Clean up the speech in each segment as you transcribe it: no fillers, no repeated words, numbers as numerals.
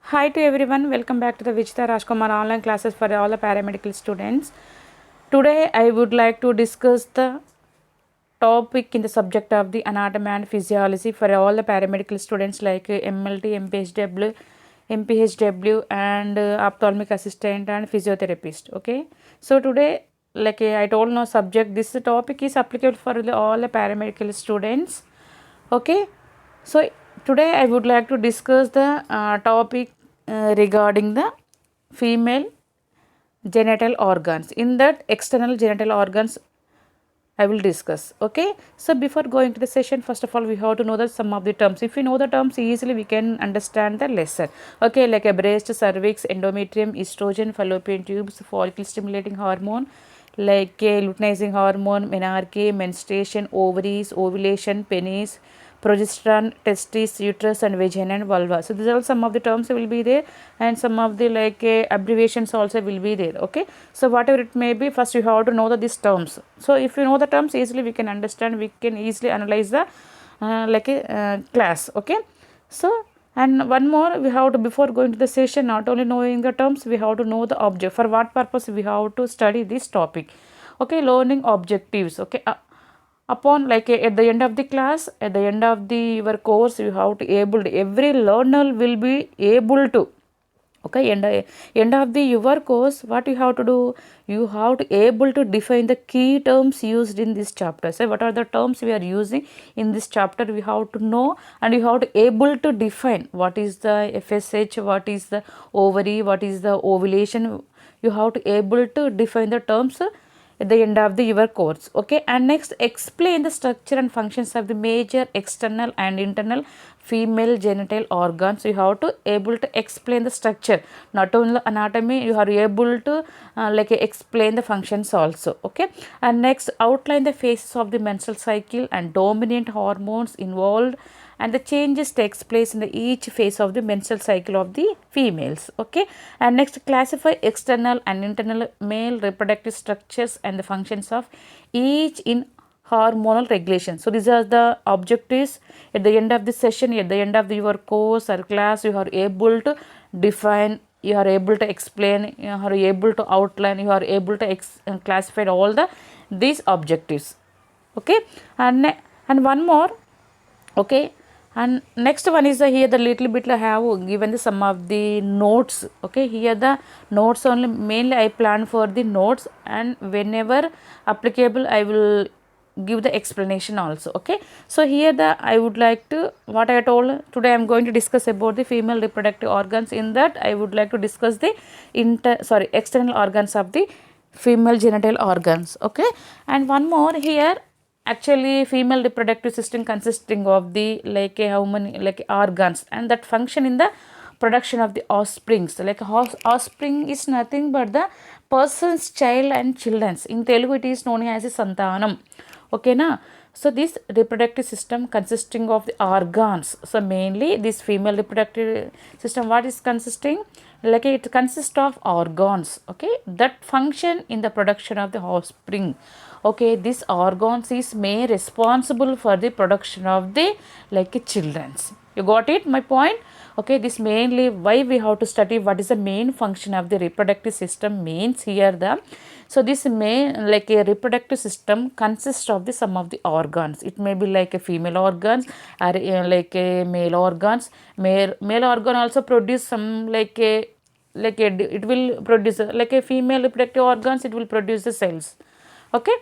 Hi to everyone, welcome back to the Vichita Rajkumar online classes for all the paramedical students. Today I would like to discuss the topic in the subject of the anatomy and physiology for all the paramedical students like MLT, MPHW and ophthalmic assistant and physiotherapist. Okay, so today like I told no subject, this topic is applicable for all the paramedical students. Okay, so today I would like to discuss the topic regarding the female genital organs. In that, external genital organs I will discuss. Okay, so before going to the session, first of all, we have to know the some of the terms. If we know the terms easily, we can understand the lesson. Okay, like a breast, cervix, endometrium, estrogen, fallopian tubes, follicle stimulating hormone, like a luteinizing hormone, menarche, menstruation, ovaries, ovulation, penis, progesterone, testes, uterus, and vagina and vulva. So these are some of the terms will be there, and some of the like abbreviations also will be there. Okay, so whatever it may be, first you have to know these terms. So if you know the terms easily, we can understand. We can easily analyze the like a class. Okay, so and one more we have to, before going to the session, not only knowing the terms, we have to know the object. For what purpose we have to study this topic. Okay, learning objectives. Okay, upon like at the end of the class, at the end of the your course, you have to able to, every learner will be able to, okay, end of the your course, what you have to do, you have to able to define the key terms used in this chapter. So what are the terms we are using in this chapter, we have to know, and you have to able to define what is the FSH, what is the ovary, what is the ovulation. You have to able to define the terms at the end of the your course. Okay, and next explain the structure and functions of the major external and internal female genital organs. You have to able to explain the structure, not only anatomy, you are able to like explain the functions also. Okay, and next outline the phases of the menstrual cycle and dominant hormones involved, and the changes takes place in the each phase of the menstrual cycle of the females. Okay, and next classify external and internal male reproductive structures and the functions of each in hormonal regulation. So these are the objectives at the end of the session, at the end of your course or class, you are able to define, you are able to explain, you are able to outline, you are able to classify all the these objectives. Okay, and one more. Okay, and next one is the, here the little bit I have given the some of the notes. Okay, here the notes only, mainly I plan for the notes, and whenever applicable I will give the explanation also. Okay, so here the I would like to, what I told today, I am going to discuss about the female reproductive organs. In that I would like to discuss the external organs of the female genital organs. Okay, and one more here, actually female reproductive system consisting of the like how many like organs and that function in the production of the offsprings. Like offspring is nothing but the person's child and children's. In Telugu it is known as a santanam. Okay na. So this reproductive system consisting of the organs. So mainly this female reproductive system, what is consisting, like it consists of organs, okay, that function in the production of the offspring. Okay, this organs is main responsible for the production of the like children's. You got it my point? Okay, this mainly why we have to study what is the main function of the reproductive system means here the, so this main like a reproductive system consists of the some of the organs. It may be like a female organs or like a male organs. Male organ also produce some like a, it will produce like a female reproductive organs, it will produce the cells. Okay,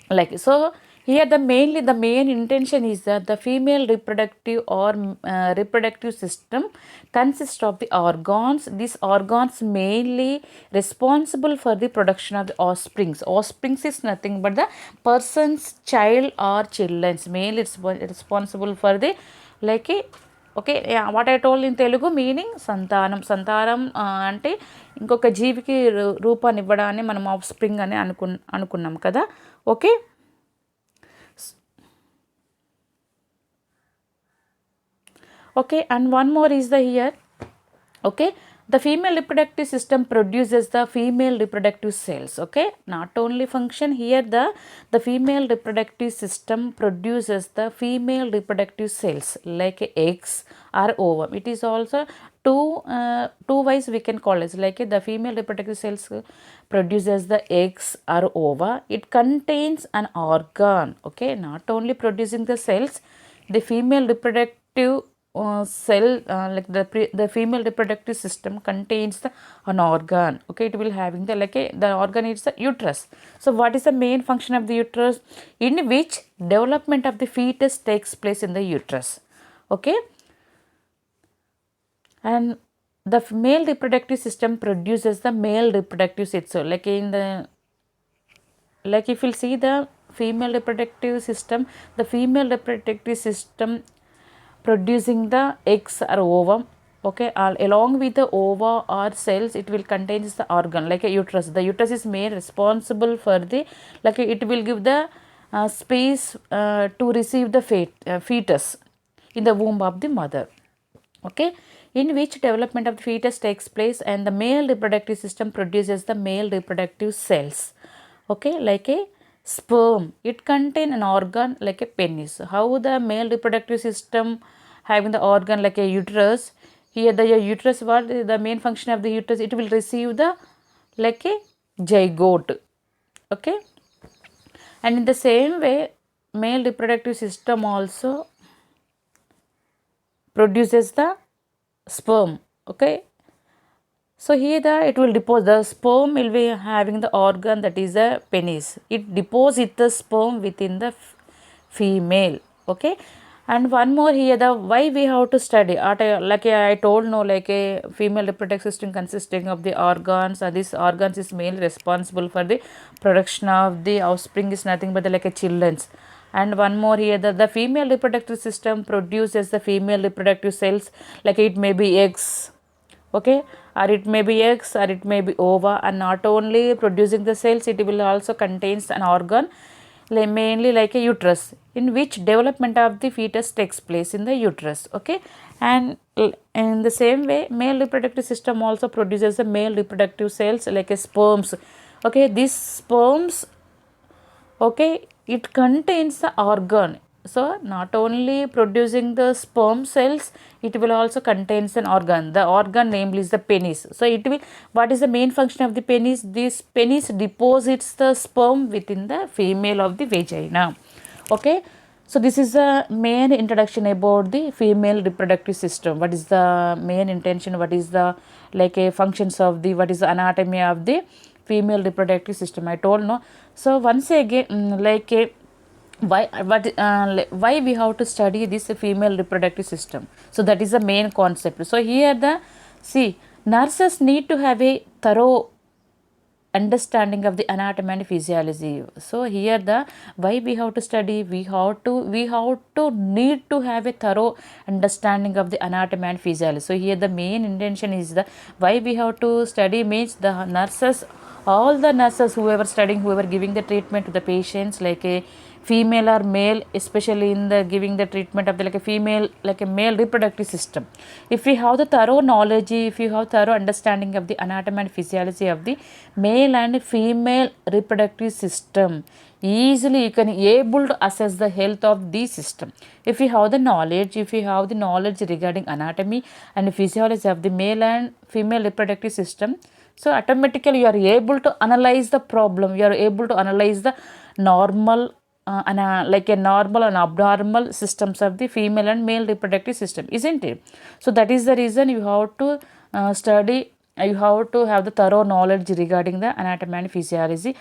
like so here the mainly the main intention is that the female reproductive or reproductive system consists of the organs. These organs mainly responsible for the production of the offsprings. Offsprings is nothing but the person's child or children's, mainly responsible for the like a, okay, what I told in Telugu meaning సంతానం. సంతానం అంటే ఇంకొక జీవికి రూపాన్ని ఇవ్వడాన్ని మనం of spring అని అనుకున్నాం కదా. Okay, okay, and one more is the here. Okay, The female reproductive system produces the female reproductive cells. Okay, not only function here, the female reproductive system produces the female reproductive cells like eggs or ovum. It is also two ways we can call it, like the female reproductive cells produces the eggs or ova. It contains an organ. Okay, not only producing the cells, the female reproductive cell like the female reproductive system contains an organ. Okay, it will having the organ is the uterus. So what is the main function of the uterus? In which development of the fetus takes place in the uterus. Okay, and the male reproductive system produces the male reproductive system. Like in the, like if you see the female reproductive system, the female reproductive system producing the eggs or ovum. Okay, along with the ova or cells, it will contains the organ like a uterus. The uterus is main responsible for the, like it will give the space to receive the fetus in the womb of the mother. Okay, in which development of the fetus takes place, and the male reproductive system produces the male reproductive cells. Okay, like a sperm, it contain an organ like a penis. How the male reproductive system having the organ like a uterus, here the uterus, what the main function of the uterus, it will receive the like a zygote. Okay, and in the same way male reproductive system also produces the sperm. Okay, so here it will deposit, the sperm will be having the organ that is a penis. It deposits the sperm within the female. Okay, and one more here, the why we have to study like I told, no, like a female reproductive system consisting of the organs, and these organs is mainly responsible for the production of the offspring, is nothing but like a children's. And one more here, the female reproductive system produces the female reproductive cells, like it may be eggs. Okay, or it may be eggs, or it may be ova. And not only producing the cells, it will also contains an organ mainly like a uterus, in which development of the fetus takes place in the uterus. Okay, and in the same way male reproductive system also produces the male reproductive cells like a sperms. Okay, these sperms, okay, it contains the organ. So not only producing the sperm cells, it will also contains an organ. The organ namely is the penis. So it will, what is the main function of the penis? This penis deposits the sperm within the female of the vagina. Okay, so this is the main introduction about the female reproductive system. What is the main intention? What is the like a functions of the, what is the anatomy of the female reproductive system? I told, no. So once again, like a why we have to study this female reproductive system? So that is the main concept. So here the, see, nurses need to have a thorough understanding of the anatomy and physiology. So here the why we have to study, we have to need to have a thorough understanding of the anatomy and physiology. So here the main intention is the why we have to study means the nurses, all the nurses, whoever studying, whoever giving the treatment to the patients, like a female or male, especially in the giving the treatment of the like a female, like a male reproductive system, if we have the thorough knowledge, if you have thorough understanding of the anatomy and physiology of the male and female reproductive system, easily you can able to assess the health of the system. If you have the knowledge, if you have the knowledge regarding anatomy and physiology of the male and female reproductive system, so automatically you are able to analyze the problem, you are able to analyze the normal like a normal and abnormal systems of the female and male reproductive system, isn't it? So that is the reason you have to study, you have to have the thorough knowledge regarding the anatomy and physiology.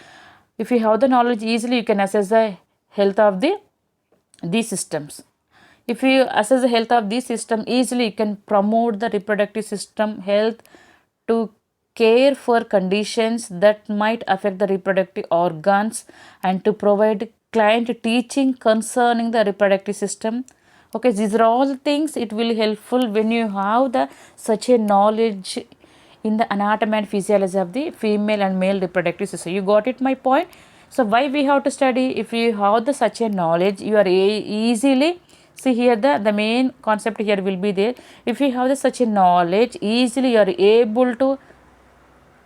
If you have the knowledge, easily you can assess the health of these systems. If you assess the health of this system, easily you can promote the reproductive system health to care for conditions that might affect the reproductive organs, and to provide client teaching concerning the reproductive system. Okay, these are all things it will helpful when you have the such a knowledge in the anatomy and physiology of the female and male reproductive system. You got it, my point? So why we have to study? If you have the such a knowledge, you are easily See here the main concept here will be there. If you have such a knowledge, easily you are able to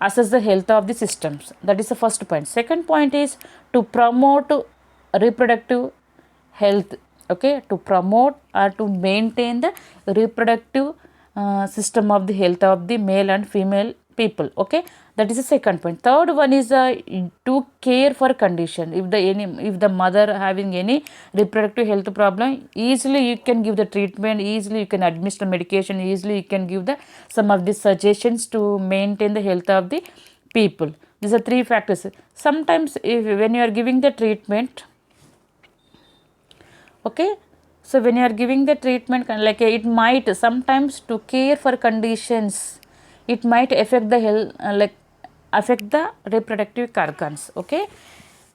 assess the health of the systems. That is the first point. Second point is to promote reproductive health. Okay, to promote or to maintain the reproductive system of the health of the male and female people. Okay, that is the second point. Third one is to care for condition. If the mother having any reproductive health problem, easily you can give the treatment, easily you can administer medication, easily you can give the some of the suggestions to maintain the health of the people. These are three factors. Sometimes when you are giving the treatment, okay, so when you are giving the treatment, like it might sometimes to care for conditions, it might affect the health, like affect the reproductive organs. Okay,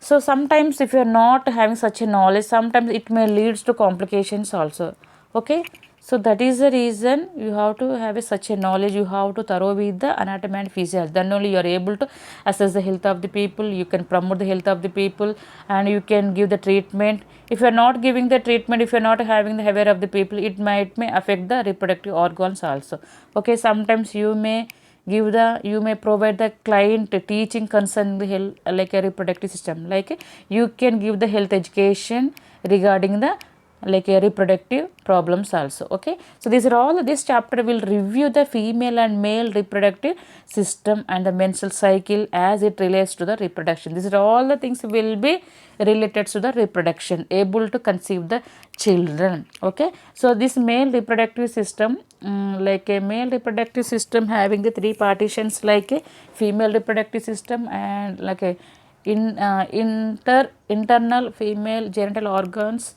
so sometimes if you are not having such a knowledge, sometimes it may leads to complications also. Okay, so that is the reason you have to have such a knowledge. You have to thorough with the anatomy and physiology. Then only you are able to assess the health of the people. You can promote the health of the people, and you can give the treatment. If you are not giving the treatment, if you are not having the aware of the people, it may affect the reproductive organs also. Okay, sometimes you may provide the client teaching concern the health, like a reproductive system, like you can give the health education regarding the like a reproductive problems also. Okay, so these are all, this chapter will review the female and male reproductive system and the menstrual cycle as it relates to the reproduction. These are all the things will be related to the reproduction, able to conceive the children. Okay, so this male reproductive system, like a male reproductive system having the three partitions, like a female reproductive system and like a internal female genital organs.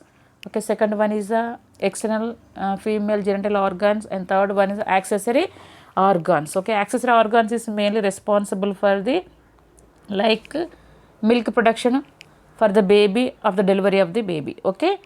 Okay, second one is the external female genital organs, and third one is accessory organs. Okay, accessory organs is mainly responsible for the like milk production for the baby, of the delivery of the baby. Okay,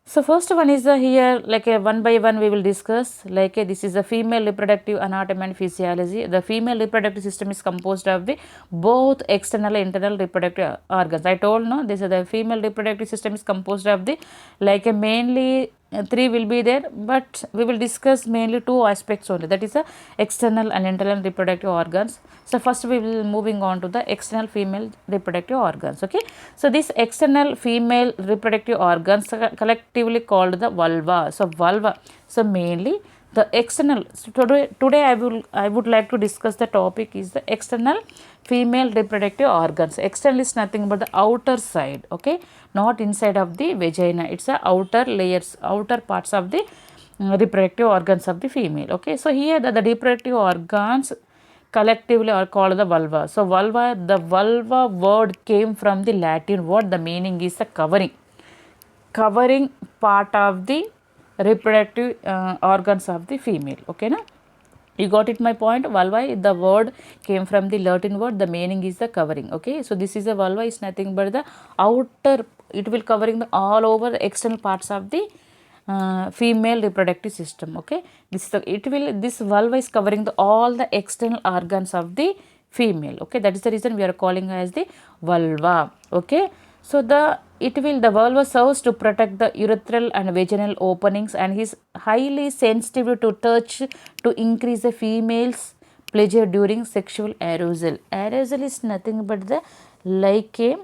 so first one is here, like a one by one we will discuss, like this is the female reproductive anatomy and physiology. The female reproductive system is composed of the both external and internal reproductive organs. I told no, this is the female reproductive system is composed of the like a mainly three will be there, but we will discuss mainly two aspects only, that is the external and internal reproductive organs. So first we will moving on to the external female reproductive organs. Okay, so this external female reproductive organs collectively called the vulva. So vulva, so mainly the external. So today I would like to discuss the topic is the external female reproductive organs. External is nothing but the outer side. Okay, not inside of the vagina, it's the outer layers, outer parts of the reproductive organs of the female. Okay, so here the reproductive organs collectively are called the vulva. So vulva, the vulva word came from the Latin word, the meaning is the covering part of the reproductive organs of the female. Okay, na? You got it my point? Vulva, the word came from the Latin word, the meaning is the covering. Okay, so this is a vulva is nothing but the outer, it will covering the all over the external parts of the female reproductive system. Okay, this vulva is covering all the external organs of the female. Okay, that is the reason we are calling as the vulva. Okay, so the vulva serves to protect the urethral and vaginal openings and is highly sensitive to touch to increase the female's pleasure during sexual arousal. Arousal is nothing but the like a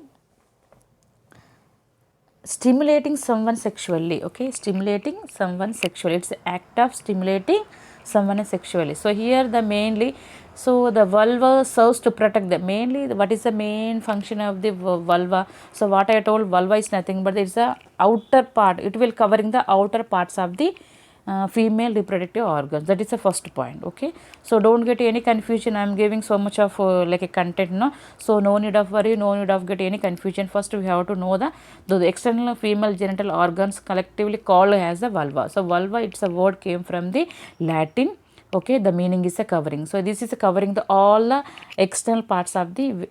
stimulating someone sexually. Okay, stimulating someone sexually, it's the act of stimulating someone sexually. So here the mainly, so the vulva serves to protect the mainly, what is the main function of the vulva? So what I told, vulva is nothing but it's the outer part, it will covering the outer parts of the female reproductive organs. That is the first point. Okay, so don't get any confusion, I am giving so much of like a content, no, so no need of worry, no need of get any confusion. First we have to know the external female genital organs collectively called as the vulva. So vulva, it's a word came from the Latin. Okay, the meaning is a covering. So this is covering the all the external parts of the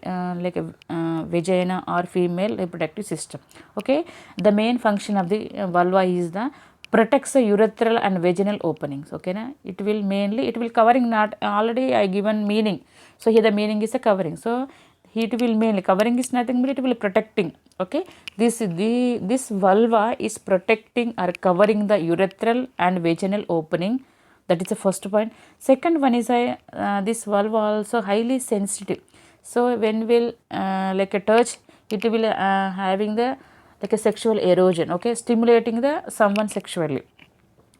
vagina or female reproductive system. Okay, the main function of the vulva is the protects the urethral and vaginal openings. Okay, na? It will mainly, it will covering, not already I given meaning. So here the meaning is a covering. So it will mainly covering is nothing but it will protecting. Okay, this vulva is protecting or covering the urethral and vaginal opening. That is the first point. Second one is this vulva also highly sensitive. So when we'll like a touch, it will having the like a sexual erosion. Okay, stimulating the someone sexually.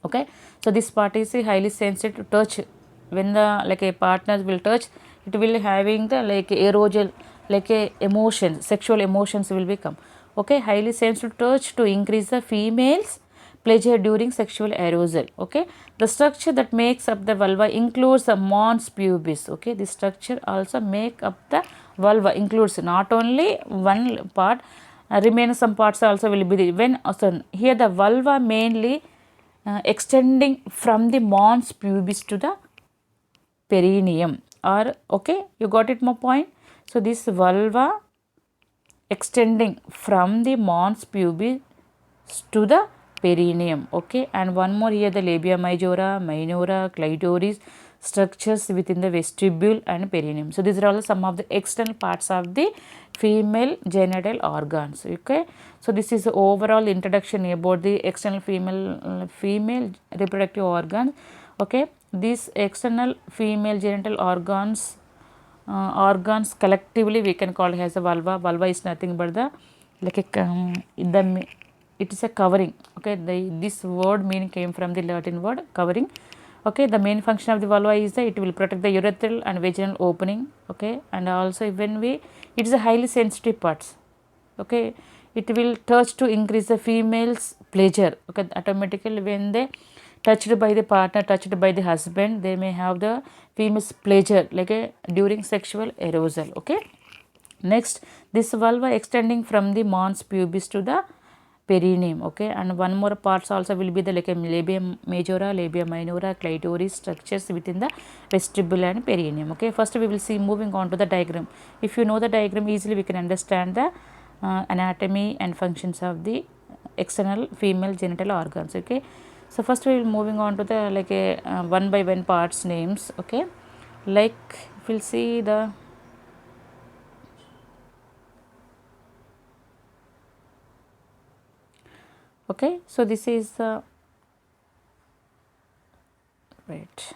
Okay, so this part is highly sensitive to touch. When the like a partners will touch, it will having the like erosion, like a emotions, sexual emotions will become. Okay, highly sensitive to touch to increase the females pleasure during sexual arousal. Okay, the structure that makes up the vulva includes the mons pubis. Okay, this structure also make up the vulva, includes not only one part, remain some parts also will be there. When so here the vulva mainly extending from the mons pubis to the perineum. Or okay, you got it my point. So this vulva extending from the mons pubis to the perineum. Okay, and one more here, the labia majora, minora, clitoris structures within the vestibule and perineum. So these are all some of the external parts of the female genital organs. Okay, so this is the overall introduction about the external female reproductive organ. Okay, these external female genital organs collectively we can call it as a vulva. Vulva is nothing but the like a it is a covering. Okay, this word meaning came from the Latin word covering. Okay, the main function of the vulva is that it will protect the urethral and vaginal opening. Okay, and also when we, it is a highly sensitive parts. Okay, it will touch to increase the female's pleasure. Okay, automatically when they touched by the partner, touched by the husband, they may have the female's pleasure like a during sexual arousal. Okay, next, this vulva extending from the mons pubis to the perineum. Okay, and one more parts also will be the like a labia majora, labia minora, clitoris structures within the vestibule and perineum. Okay, first we will see, moving on to the diagram. If you know the diagram easily, we can understand the anatomy and functions of the external female genital organs. Okay, so first we will moving on to the like a one by one parts names. Okay, like we'll see the okay, so this is the wait.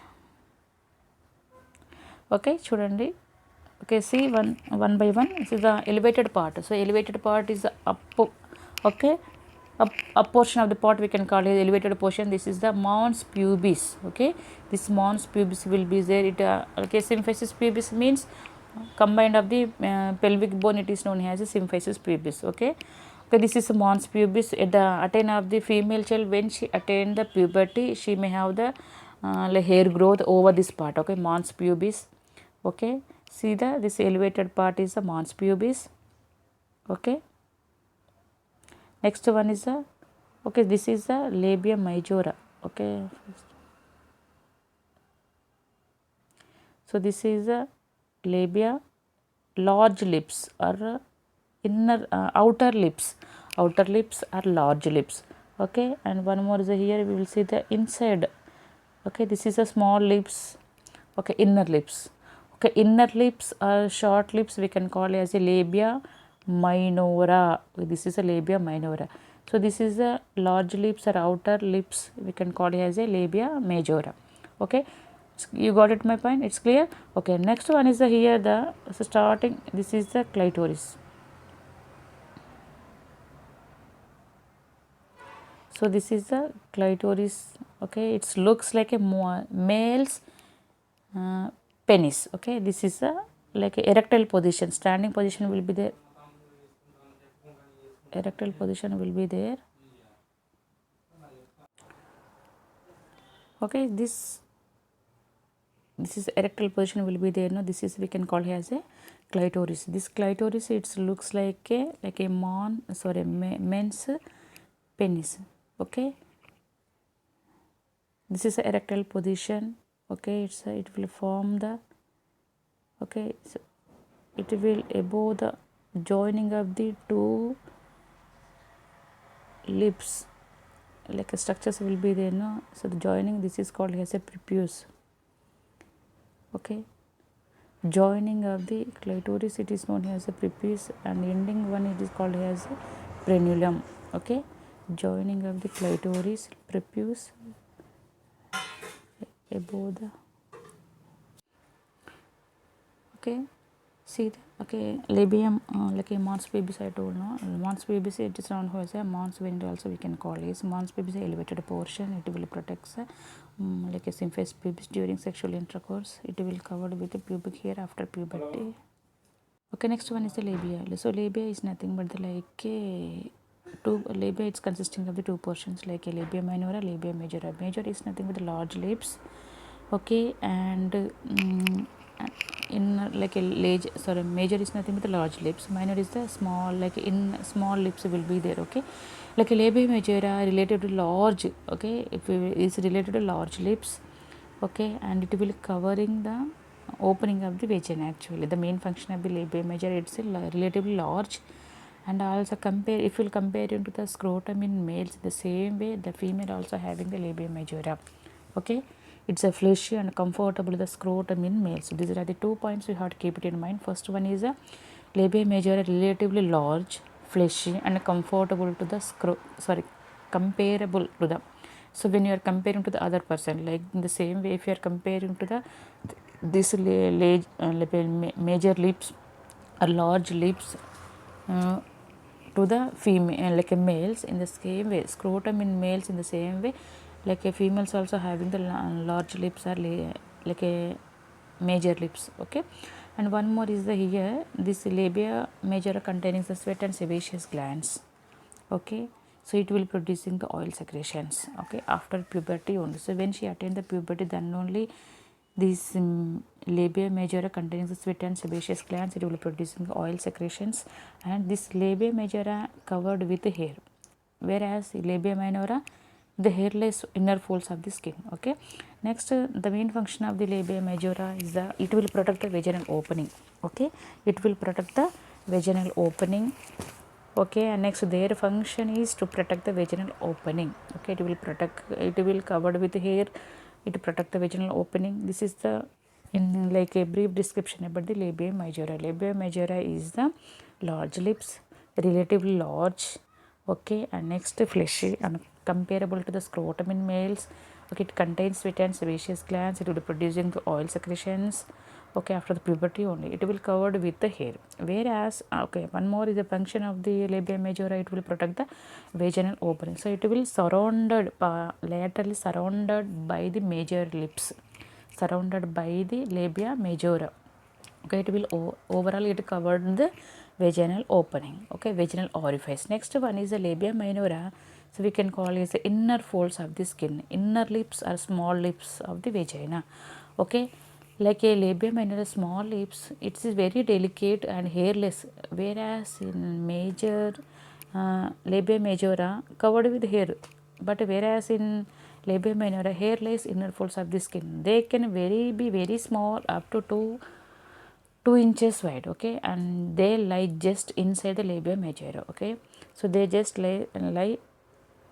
Okay, చూడండి. Okay, see one by one. This is the elevated part. So elevated part is the up. Okay, up portion of the part we can call it elevated portion. This is the mons pubis. Okay, this mons pubis will be there. It okay, symphysis pubis means combined of the pelvic bone. It is known as a symphysis pubis. Okay, okay, this is mons pubis. At the attain of the female child, when she attain the puberty, she may have the like hair growth over this part. Okay, mons pubis. Okay, see the this elevated part is the mons pubis. Okay, next one is the okay, this is the labia majora. Okay, so this is the labia, large lips or inner outer lips are large lips. Okay, and one more is here, we will see the inside. Okay, this is a small lips. Okay, inner lips. Okay, inner lips or short lips we can call as a labia minora. This is a labia minora. So this is a large lips or outer lips we can call it as a labia majora. Okay, you got it my point, it's clear. Okay, next one is the here the so starting, this is the clitoris. So this is the clitoris. Okay, it looks like a male's penis. Okay, this is a like a erectile position, standing position will be there, erectile position will be there. Okay, this is erectile position will be there. No, this is we can call it as a clitoris. This clitoris, it looks like a men's penis. Okay, this is a erectile position. Okay, it will form the okay, so it will above the joining of the two lips, like a structures will be there. No, so the joining, this is called as a prepuce. Okay, Joining of the clitoris, it is known as a prepuce, and ending one it is called as frenulum. Okay, joining of the clitoris, prepuce above the, okay, see the, okay, labium, like a mons pubis I told, no, mons pubis it is known as a mons veneris also we can call it. Mons pubis is elevated portion, it will protect like a symphysis pubis during sexual intercourse. It will covered with the pubic hair after puberty. Okay, next one is the labia. So labia is nothing but the like a two labia. It's consisting of the two portions like a labia minora, labia majora. Major is nothing but the large lips. Okay, and in like a large, sorry, major is nothing but the large lips. Minor is the small, like in small lips will be there. Okay, like a labia majora related to large. Okay, if it is related to large lips. Okay, and it will covering the opening of the vagina. Actually the main function of the labia majora, it's a relatively large, and also compare, if you compare it to the scrotum in males, the same way the female also having the labia majora. Okay, it's a fleshy and comfortable the scrotum in males. So these are the 2 points we have to keep it in mind. First one is a labia majora relatively large, fleshy and comfortable to the comparable to the, so when you are comparing to the other person, like in the same way if you are comparing to the this major lips or large lips to the female, like a males, in the same way scrotum in males in the same way, like a females also having the large lips or like a major lips. Okay, and one more is the here this labia majora containing the sweat and sebaceous glands. Okay, so it will producing the oil secretions. Okay, after puberty only. So when she attained the puberty, then only this labia majora containing the sweat and sebaceous glands, it will producing the oil secretions, and this labia majora covered with hair, whereas labia minora the hairless inner folds of the skin. Okay, next the main function of the labia majora is the, it will protect the vaginal opening. Okay, it will protect the vaginal opening. Okay, and next their function is to protect the vaginal opening. Okay, it will protect, it will covered with hair, it protect the vaginal opening. This is the in like a brief description about the labia majora. Labia majora is the large lips, relatively large. Okay, and next fleshy and comparable to the scrotum in males. Okay, it contains sweat and sebaceous glands, it will be producing the oil secretions. Okay, after the puberty only it will covered with the hair, whereas okay, one more is the function of the labia majora, it will protect the vaginal opening. So it will surrounded laterally surrounded by the major lips, surrounded by the labia majora. Okay, it will overall it covered the vaginal opening. Okay, vaginal orifice. Next one is the labia minora, so we can call it the inner folds of the skin, inner lips or small lips of the vagina. Okay, like a labia minora small lips, it is very delicate and hairless, whereas in major labia majora covered with hair, but whereas in labia minora hairless inner folds of the skin, they can be very small up to 2 inches wide. Okay, and they lie just inside the labia majora. Okay, so they just lie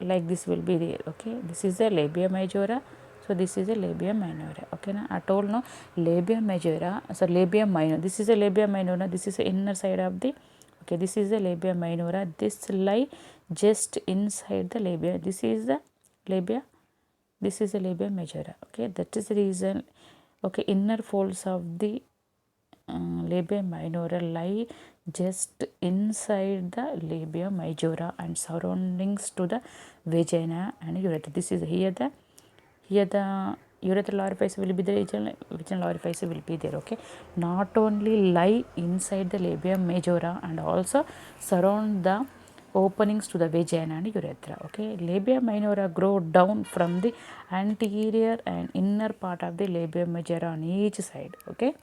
like this will be there. Okay, this is the labia majora, so this is a labia minora. Okay, now I told no labia majora, so labia minor, this is a labia minora, this is the inner side of the, okay, this is the labia minora, this lie just inside the labia, this is the labia, this is the labia majora. Okay, that is the reason. Okay, inner folds of the labia minora lie just inside the labia majora and surroundings to the vagina and urethra. This is here the urethral orifice will be there, vaginal orifice will be there. Okay, not only lie inside the labia majora and also surround the openings to the vagina and urethra. Okay, labia minora grow down from the anterior and inner part of the labia majora on each side. Okay,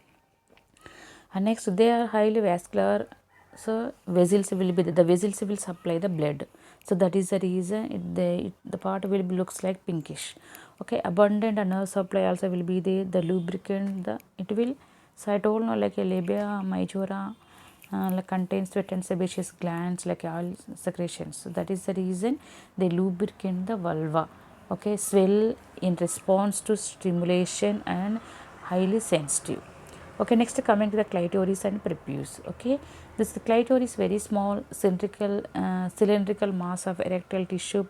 and next they are highly vascular, so vessels will be the vessels will supply the blood, so that is the reason the part will be looks like pinkish. Okay, abundant nerve supply also will be there, the lubricant, it will, so I told no like a labia majora like contains sweat and sebaceous glands like oil secretions, so that is the reason they lubricate the vulva. Okay, swell in response to stimulation and highly sensitive. Okay, next coming to the clitoris and prepuce. Okay, this clitoris very small cylindrical mass of erectile tissue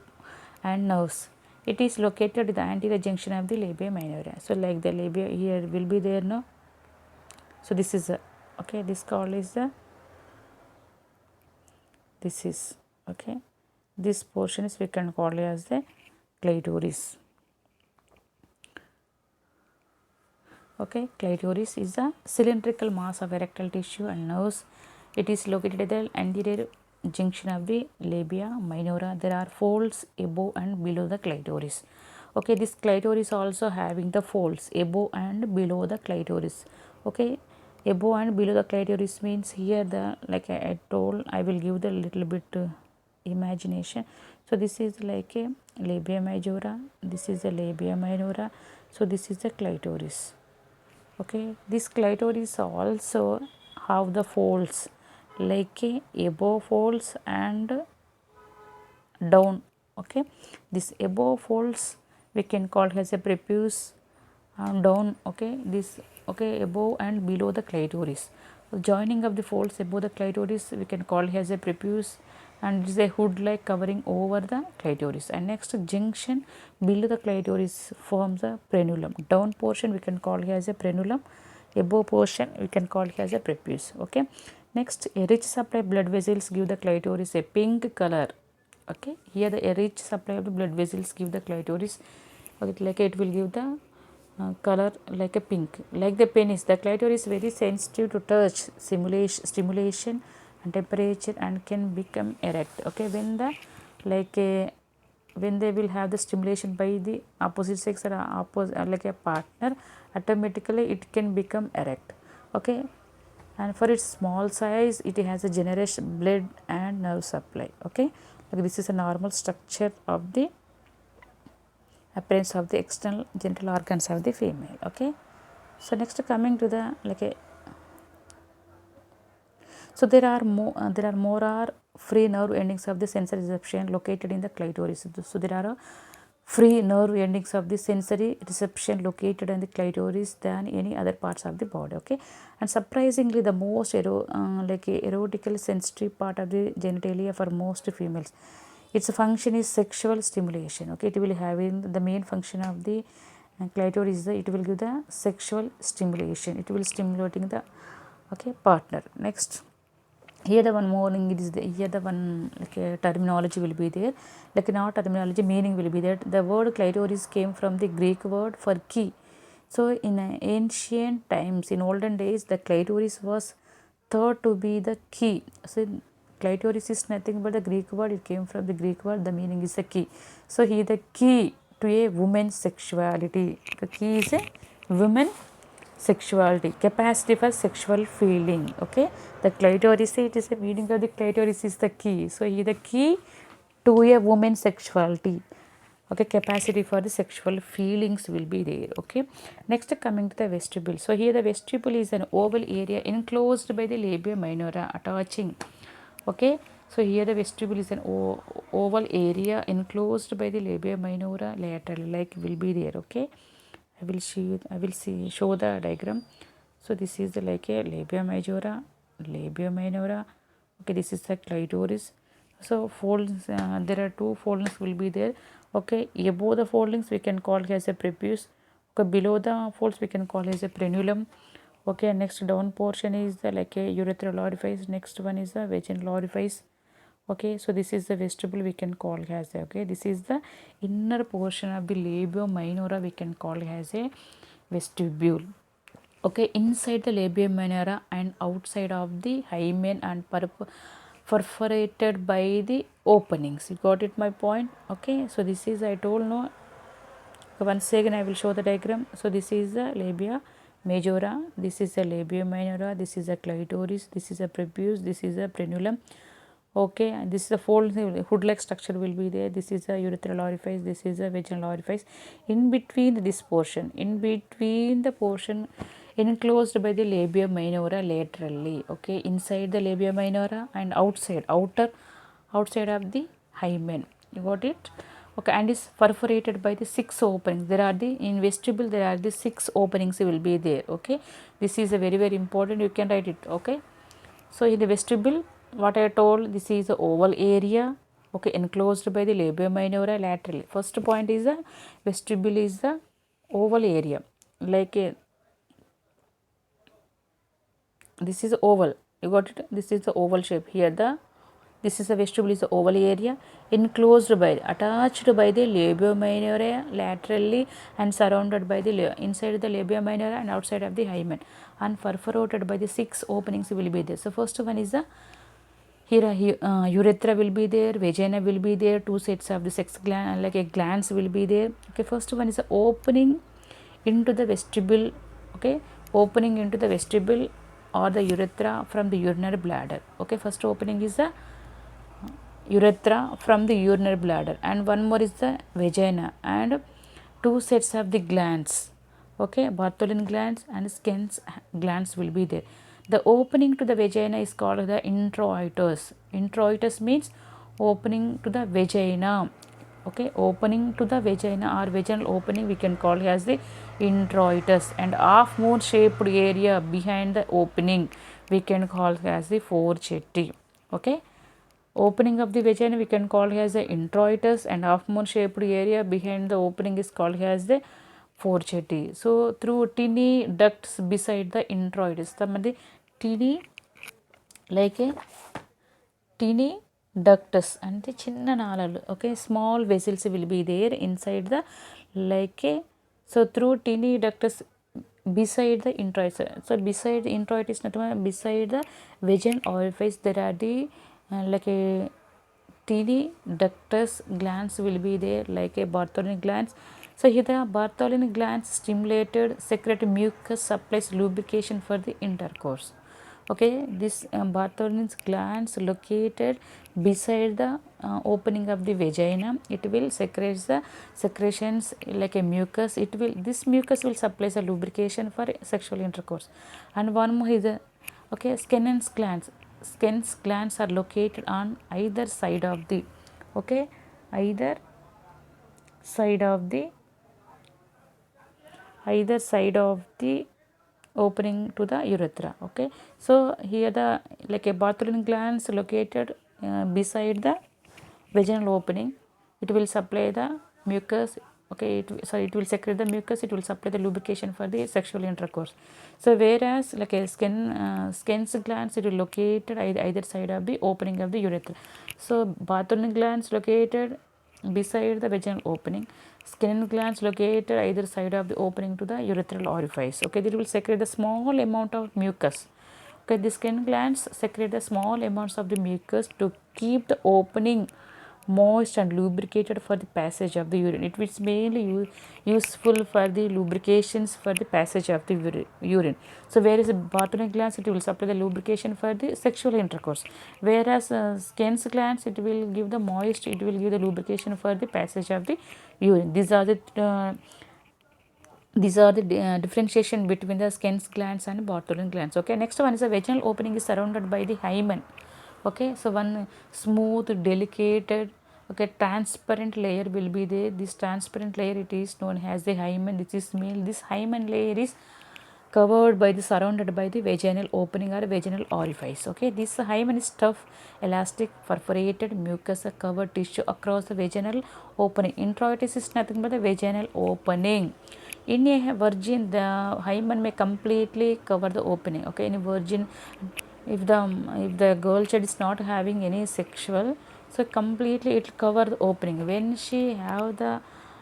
and nerves. It is located at the anterior junction of the labia minora. So like the labia here will be there, no? So this is a, okay, this called is the, this is, okay, this portion is we can call it as the clitoris. Okay, clitoris is a cylindrical mass of erectile tissue and nerves. It is located at the anterior junction of the labia minora. There are folds above and below the clitoris. Okay, this clitoris also having the folds above and below the clitoris. Okay, above and below the clitoris means here the, like I told, I will give the little bit imagination. So this is like a labia majora, this is a labia minora, so this is the clitoris. Okay, this clitoris also have the folds like a above folds and down. Okay, this above folds we can call as a prepuce, down, okay, this, okay, above and below the clitoris. Joining of the folds above the clitoris we can call as a prepuce, and it is a hood like covering over the clitoris. And next junction below the clitoris forms a frenulum. Down portion we can call as a frenulum, above portion we can call as a prepuce. Okay, next a rich supply blood vessels give the clitoris a pink color. Okay, here the rich supply of the blood vessels give the clitoris, okay, like it will give the color like a pink. Like the penis, the clitoris is very sensitive to touch, stimulation and temperature, and can become erect. Okay, when the, like a, when they will have the stimulation by the opposite sex or like a partner, automatically it can become erect. Okay, and for its small size it has a generous blood and nerve supply. Okay, like this is a normal structure of the appearance of the external genital organs of the female. Okay, so next coming to the, like a, so there are more are free nerve endings of the sensory reception located in the clitoris. So there are free nerve endings of the sensory reception located in the clitoris than any other parts of the body. Okay, and surprisingly the most like erotically sensitive part of the genitalia for most females, its function is sexual stimulation. Okay, it will having the main function of the clitoris is it will give the sexual stimulation, it will stimulating the, okay, partner. Next, here the one more thing, it is the, here the one, like terminology will be there, like not terminology, meaning will be that the word clitoris came from the Greek word for key. So in ancient times, in olden days, the clitoris was thought to be the key. So clitoris is nothing but the Greek word, it came from the Greek word, the meaning is a key. So he the key to a woman's sexuality, the key is a woman sexuality, capacity for sexual feeling. Okay, the clitoris, it is a meaning of the clitoris is the key. So he the key to a woman's sexuality. Okay, capacity for the sexual feelings will be there. Okay, next coming to the vestibule. So here the vestibule is an oval area enclosed by the labia minora attaching. Okay, so here the vestibule is an oval area enclosed by the labia minora laterally, like will be there. Okay, I will show the diagram. So this is the, like a labia majora, labia minora. Okay, this is the clitoris. So folds, there are two foldings will be there. Okay, above the foldings we can call as a prepuce. Okay, below the folds we can call as a frenulum. Okay, next down portion is the, like a urethral orifice. Next one is the vaginal orifice. Okay, so this is the vestibule we can call as a, okay, this is the inner portion of the labia minora we can call as a vestibule. Okay, inside the labia minora and outside of the hymen and perforated by the openings. You got it my point? Okay, so this is, I told, no, once again I will show the diagram. So this is the labia majora, this is the labia minora, this is the clitoris, this is a prepuce, this is a frenulum. Okay, and this is the fold, hood like structure will be there. This is a urethral orifice, this is a vaginal orifice. In between this portion, in between the portion enclosed by the labia minora laterally. Okay, inside the labia minora and outside of the hymen. You got it? okay, and is perforated by the 6 openings. There are the, in vestibule there are the 6 openings will be there, okay. This is a very important, you can write it, okay. So in the vestibule, what I told, this is the oval area, okay, enclosed by the labia minora laterally. First point is the vestibule is the oval area, like a, this is oval, you got it, this is the oval shape. Here the, this is the vestibule is the oval area enclosed by, attached by the labia minora laterally and surrounded by the inside the labia minora and outside of the hymen, and perforated by the 6 openings will be there. So first one is the, here urethra will be there, vagina will be there, 2 sets of the sex gland, like a glands will be there, okay. First one is the opening into the vestibule, okay, opening into the vestibule or the urethra from the urinary bladder, okay. First opening is the urethra from the urinary bladder, and one more is the vagina, and 2 sets of the glands, okay, Bartholin glands and Sken's glands will be there. The opening to the vagina is called the introitus. Introitus means opening to the vagina, okay, opening to the vagina or vaginal opening we can call as the introitus, and half moon shaped area behind the opening we can call as the fourchette, okay. Opening of the vagina we can call as the introitus, and half moon shaped area behind the opening is called as the fourchette. So through tiny ducts beside the introitus, the tiny, like a tiny ductus and the chinna nalalu, okay, small vessels will be there inside the, like a, so through tiny ductus beside the introitus. So beside the introitus, beside the vaginal orifice there are the like a tiny ductus glands will be there, like a Bartholin glands. So here the Bartholin glands stimulated secrete mucus supplies lubrication for the intercourse, okay. This Bartholin's glands located beside the opening of the vagina, it will secrete the secretions like a mucus, it will, this mucus will supply the lubrication for sexual intercourse. And one more is the, okay, Scannen's glands. Scannen's glands are located on either side of the, okay, either side of the, either side of the opening to the urethra, okay. So here the, like a Bartholin glands located beside the vaginal opening, it will supply the mucus, okay, it will secrete the mucus, it will supply the lubrication for the sexual intercourse. So whereas like a Sken's glands, it will located either side of the opening of the urethra. So Bartholin glands located beside the vaginal opening, Skin glands located either side of the opening to the urethral orifice, okay. It will secrete the small amount of mucus, okay. The skin glands secrete the small amounts of the mucus to keep the opening moist and lubricated for the passage of the urine. It is mainly useful for the lubrications for the passage of the urine. So whereas Bartholin glands, it will supply the lubrication for the sexual intercourse, whereas Sken's glands, it will give the moist, it will give the lubrication for the passage of the urine. These are the differentiation between the Sken's glands and Bartholin glands, okay. Next one is the vaginal opening is surrounded by the hymen, okay. So one smooth, delicate, okay, transparent layer will be there. This transparent layer, it is known as the hymen. This is male. This hymen layer is covered by the, surrounded by the vaginal opening or vaginal orifice, okay. This hymen is tough, elastic, perforated mucus covered tissue across the vaginal opening. Introitus is nothing but the vaginal opening. In a virgin, the hymen may completely cover the opening, okay. In a virgin, if the girl child is not having any sexual, so completely it will cover the opening. When she have the,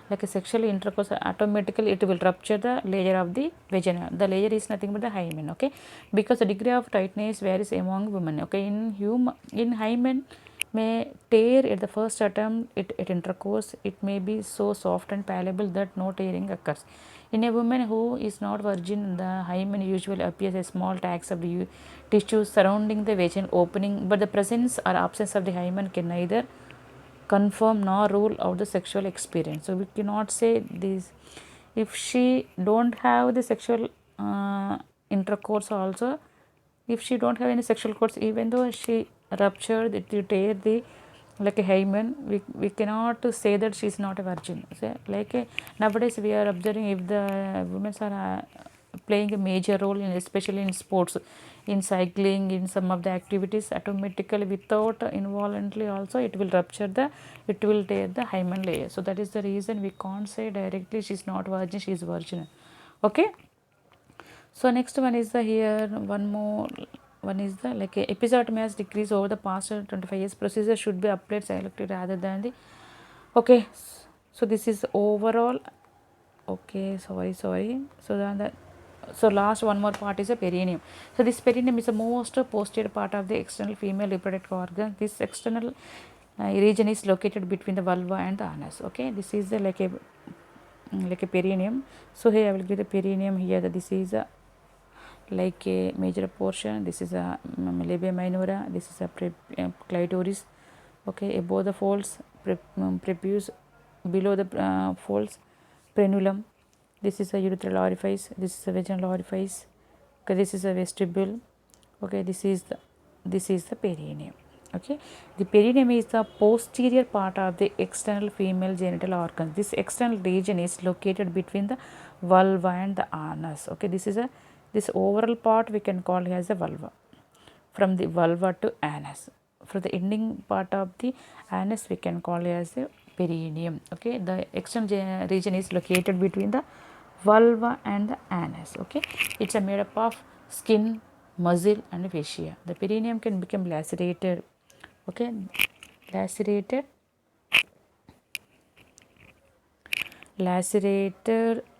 like a sexual intercourse, automatically it will rupture the layer of the vagina. The layer is nothing but the hymen, okay, because the degree of tightness varies among women, okay. In hymen may tear at the first attempt at intercourse. It may be so soft and palpable that no tearing occurs. In a woman who is not virgin, the hymen usually appears as small tags of the tissue surrounding the vaginal opening, but the presence or absence of the hymen can neither confirm nor rule out the sexual experience. So we cannot say this, if she don't have the sexual intercourse also, if she don't have any sexual course, even though she ruptured it, to tear the like a hymen, we cannot say that she is not a virgin. So, like nowadays we are observing if the women are playing a major role in, especially in sports, in cycling, in some of the activities, automatically without involuntarily also it will rupture the, it will tear the hymen layer. So that is the reason we can't say directly she is not virgin, she is virgin. Okay. So next one is the here one more one is the like a episiotomy has decreased over the past 25 years. Procedure should be applied selectively rather than the, okay. So this is overall. Okay, sorry. So then the, so last one more part is a perineum. So this perineum is the most posterior part of the external female reproductive organ. This external region is located between the vulva and the anus. Okay, this is the like a perineum. So here I will give the perineum here that this is a like a major portion. This is a labia minora. This is a clitoris. Okay, above the folds, prepuce, below the folds, frenulum. This is a urethral orifice. This is a vaginal orifice. Okay, this is a vestibule. Okay, this is the perineum. Okay, the perineum is the posterior part of the external female genital organs. This external region is located between the vulva and the anus. Okay, this overall part we can call as the vulva, from the vulva to anus. For the ending part of the anus we can call as the perineum. Okay, the external region is located between the vulva and the anus. Okay, it's a made up of skin, muscle and fascia. The perineum can become lacerated. Okay, lacerated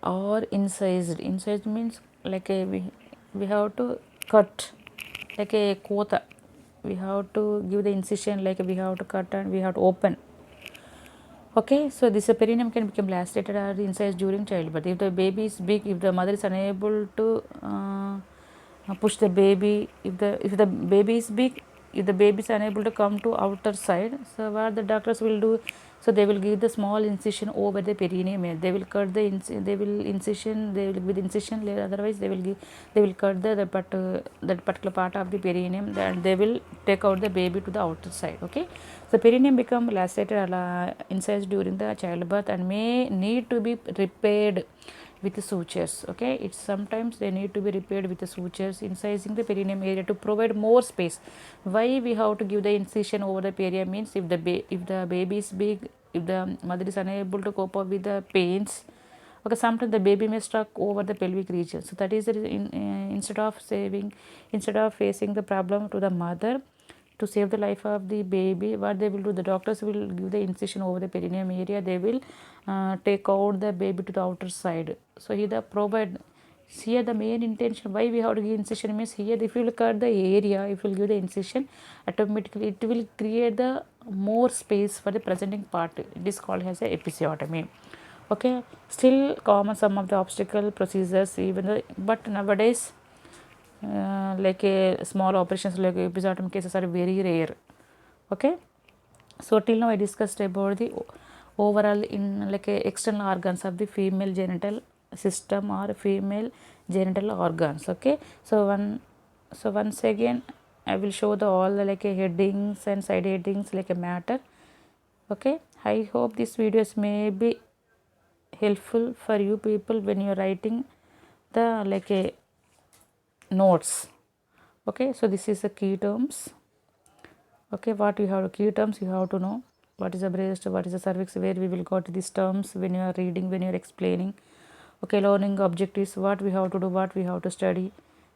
or incised. Incised means like a we have to cut like a quota. We have to give the incision, like we have to cut and we have to open. Okay, so this perineum can become lacerated or incised during childbirth. If the baby is big, if the mother is unable to push the baby, if the baby is big, if the baby is unable to come to outer side, so what the doctors will do, so they will give the small incision over the perineum. They will cut the incision with incision, otherwise they will cut that particular part of the perineum, then they will take out the baby to the outer side. Okay, so perineum become lacerated or incised during the childbirth and may need to be repaired with sutures. Okay, it's sometimes they need to be repaired with the sutures, incising the perineum area to provide more space. Why we have to give the incision over the perineum means if the baby is big, if the mother is unable to cope up with the pains, okay, sometimes the baby may stuck over the pelvic region. So that is the instead of facing the problem to the mother, to save the life of the baby, what they will do, the doctors will give the incision over the perineum area. They will take out the baby to the outer side. So here the provide, here the main intention why we have to give incision means, here if you will cut the area, if you will give the incision, automatically it will create the more space for the presenting part. It is called as a episiotomy. Okay, still common some of the obstacle procedures, even though, but nowadays like a small operations like episiotomy cases are very rare. Okay, so till now I discussed about the overall in like a external organs of the female genital system or female genital organs. Okay, so once again I will show the all the like a headings and side headings like a matter. Okay, I hope these videos may be helpful for you people when you are writing the like a notes. Okay, so this is the key terms. Okay, what you have key terms, you have to know what is the breast, what is the cervix, where we will got these terms when you are reading, when you are explaining. Okay, learning objectives, what we have to do, what we have to study.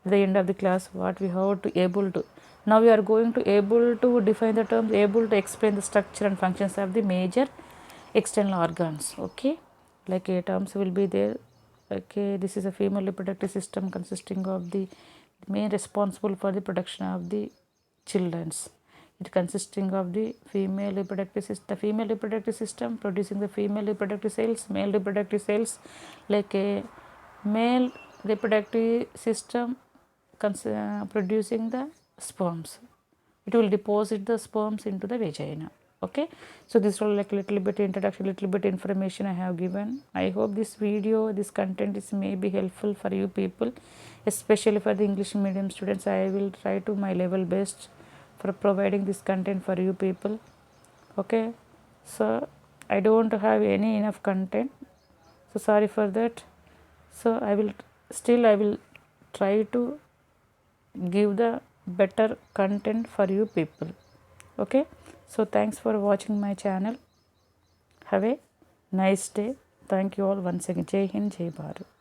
At the end of the class, what we have to able to. Now we are going to able to define the terms, able to explain the structure and functions of the major external organs. Okay, like terms will be there. Okay, this is a female reproductive system consisting of the main responsible for the production of the children's. It consisting of the female reproductive system, the female reproductive system producing the female reproductive cells, male reproductive cells, like a male reproductive system producing the sperms. It will deposit the sperms into the vagina. Okay, so this will like little bit introduction, little bit information I have given. I hope this video, this content is may be helpful for you people, especially for the English medium students. I will try to my level best for providing this content for you people. Okay, so I don't have any enough content, so sorry for that. So I will try to give the better content for you people. Okay, so thanks for watching my channel. Have a nice day. Thank you all once again. Jai Hind, Jai Bharat.